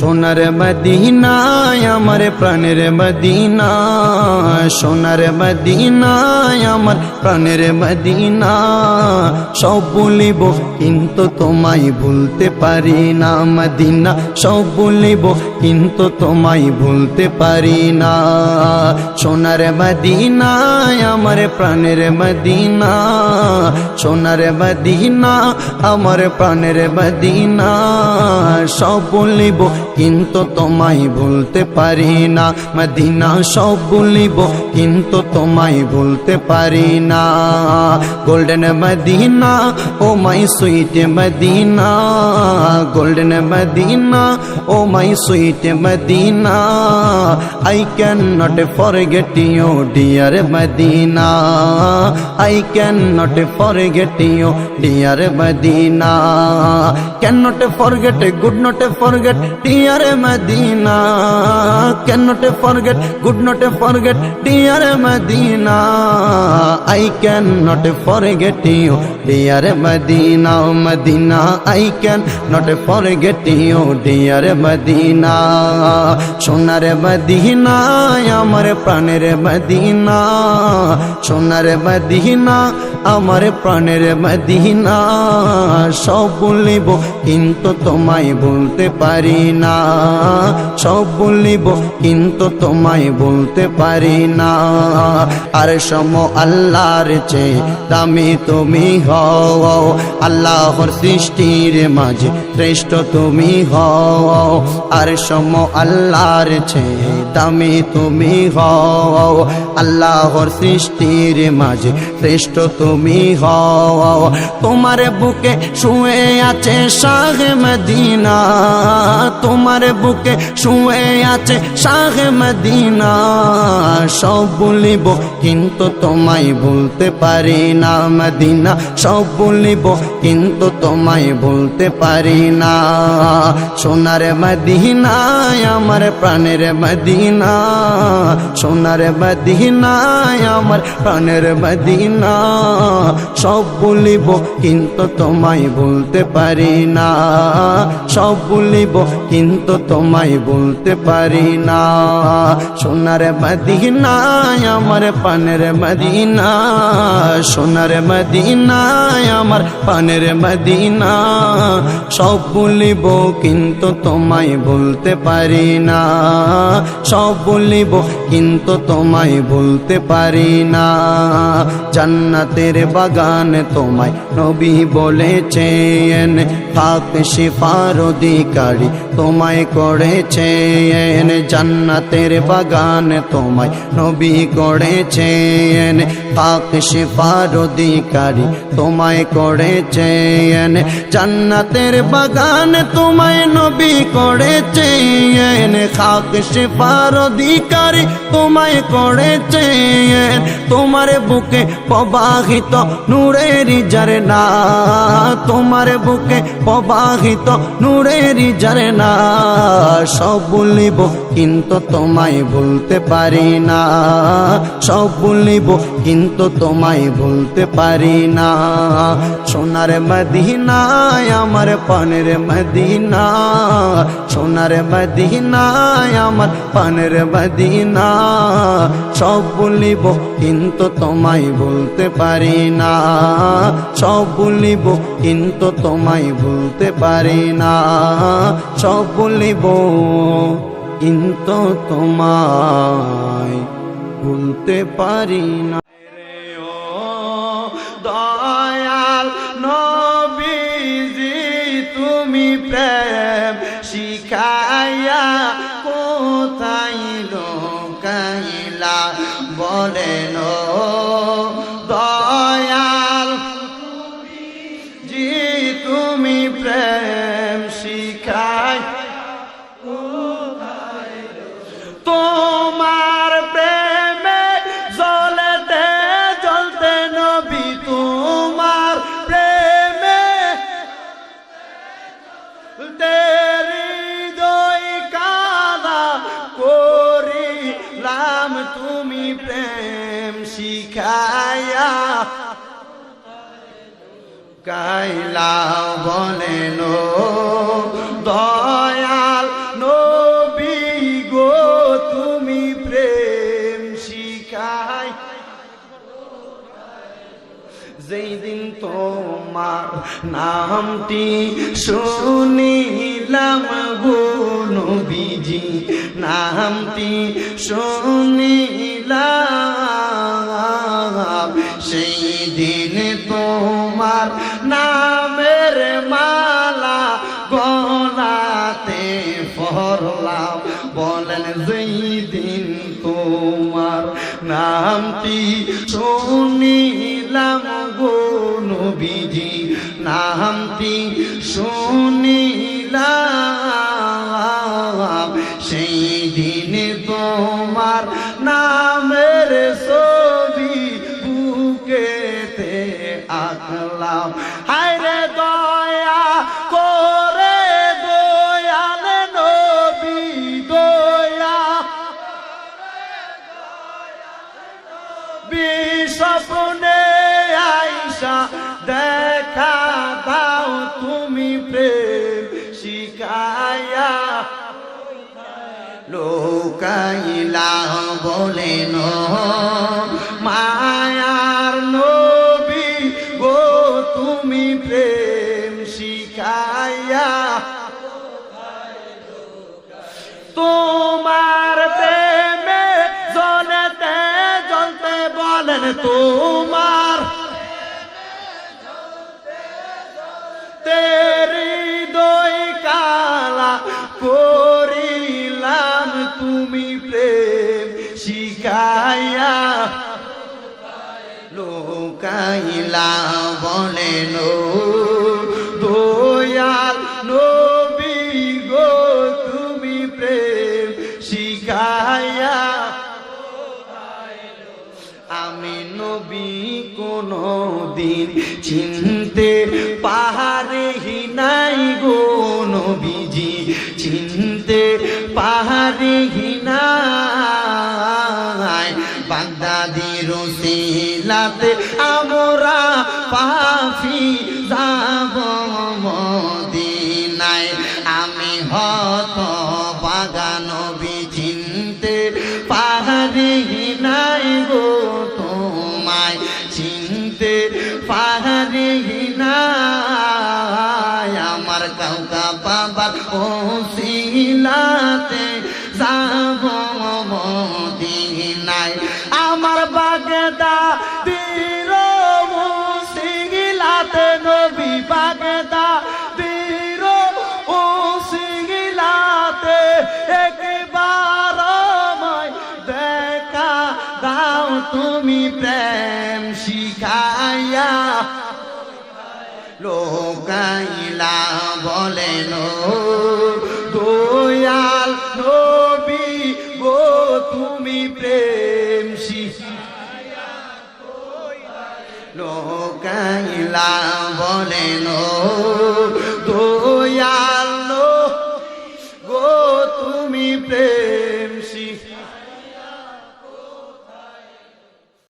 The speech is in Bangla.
সোনার মদিনা আমার প্রাণের মদিনা, সোনার মদিনা আমার প্রাণের মদিনা। সব বলিব কিন্তু তোমায় ভুলতে পারি না মদিনা, সব বলিব কিন্তু তোমায় ভুলতে পারি না। সোনার মদিনা আমার প্রাণের মদিনা, সোনার মদিনা আমার প্রাণের মদিনা। সব বলিব কিন্তু তোমায় ভুলতে পারি না মদিনা, সব বলিব কিন্তু তোমায় ভুলতে পারি না। Golden Medina oh my sweet Medina, golden Medina oh my sweet Medina. I cannot forget you dear Medina, I cannot forget you dear Medina, cannot forget, good not forget dear Medina, cannot forget, good not forget dear Medina. I cannot forget you dear Medina, Medina, I cannot forget you dear Medina. সোনার মদিনা আমার প্রাণের মদিনা, সোনার মদিনা আমার প্রাণের মদিনা। সব বলিব কিন্তু তোমায় বলতে পারি না, সব বলিব কিন্তু তোমায় বলতে পারি না। আর সম আল্লাহর চেয়ে দামি তুমি হও, আল্লাহর সৃষ্টির মাঝে শ্রেষ্ঠ তুমি হও। আর সম আল্লাহর চেয়ে দামি তুমি হও, আল্লাহর সৃষ্টির মাঝে শ্রেষ্ঠ তুমি হও। তোমার বুকে শুয়ে আছে শাহে মদিনা, তোমার বুকে শুয়ে আছে শাহে মদিনা। সব বলিব কিন্তু তোমায় বলতে পারি না মদিনা, সব বলিব কিন্তু তোমায় বলতে পারি না। সোনার মদিনা আমার প্রাণের মদিনা, সোনার মদিনা আমার প্রাণের মদিনা। সব বলিব কিন্তু তোমায় বলতে পারি না, সব বলিব কিন্তু তোমায় বলতে পারি না। সোনার মদিনা আমার প্রাণের মদিনা, সোনার মদিনা আমার প্রাণের মদিনা। সব বলিব কিন্তু তোমায় বলতে পারি না, সব বলিব কিন্তু তোমায় বলতে পারি না। জান্নাতের বাগান তোমায় নবী বলেছেন, পাক শিফার অধিকারী তোমায় করেছেন। জান্নাতের বাগান তোমায় নবী করেছেন, পাক শিফার অধিকারী তোমায় করেছেন। জান্নাতের বাগান তোমায় নবী করেছেন, খাক শিফার অধিকারী তোমায় করেছেন। তোমার বুকে প্রবাহিত নূরের ঝরনা, তোমার বুকে প্রবাহিত নূরের ঝরনা। সব বলিব কিন্তু তোমায় ভুলতে পারি না, সব বলিব কিন্তু তোমায় ভুলতে পারি না। সোনার মদিনা আমার প্রাণের মদিনা, সোনার মদিনা আমার প্রাণের মদিনা। সব বলিব কিন্তু তোমায় বলতে পারি না, সব বলিব কিন্তু তোমায় ভুলতে পারি না। সব বলিব কিন্তু তোমায় ভুলতে পারি না। দয়াল নবীজি তুমি প্রেম শিখাইয়া কোথায় লোকাইলা বলেন দয়াল জি তুমি প্রেম শিখাই তোমার প্রেমে জ্বলতে জ্বলতে নবী, তোমার প্রেমে হৃদয় কাদা করিলাম তুমি প্রেম শিখাইয়া কাইলা বলেন দয়াল নামটি শুনিলাম গো নবীজি, নামটি শুনিলাম, সেই দিন তোমার নামের মালা গলাতে পরলাম। বলেন যেই দিন তোমার নামটি শুনিলাম গো নবীজি, নামটি শুনিলাম, সেই দিন তোমার নামের ছবি বুকেতে আঁকলাম। হায়রে দয়া করে দয়াল নবী, দয়া বিস্বপ্নে আইসা দেখা দাও তুমি প্রেম শিখায়া। লোকাইলা বলেন মায়ার নবী গো তুমি প্রেম শিখায়া। তোমার প্রেমে জ্বলতে জ্বলতে বলেন তোমার তেরি দই কালা করিলাম তুমি প্রেম শিখায়া। লোকাইলা বলেন দয়াল নবী গো তুমি প্রেম শিখায়া। আমি নবী কোনো দিন চিনতে পারি নাই গো নবীজি, চিনতে পারি নাই। বাগদাদি রসিলাতে আমরা পাপী যাব মদিনায়। আমি হতভাগা নবী চিনতে পারি নাই গো তোমায়, চিনতে পারি নাই। আমার কাউকা বাবার ওসিলাতে যাব মদিনায়। আমার বাগদাদির ওসিলাতে নবী, বাগদাদির ওসিলাতে একবার আমায় দেখা দাও তুমি প্রেম শিখায়া। লোকাইলা বলেন দয়াল নবী গো তুমি প্রেম শিখায়া। লোকাইলা বলেন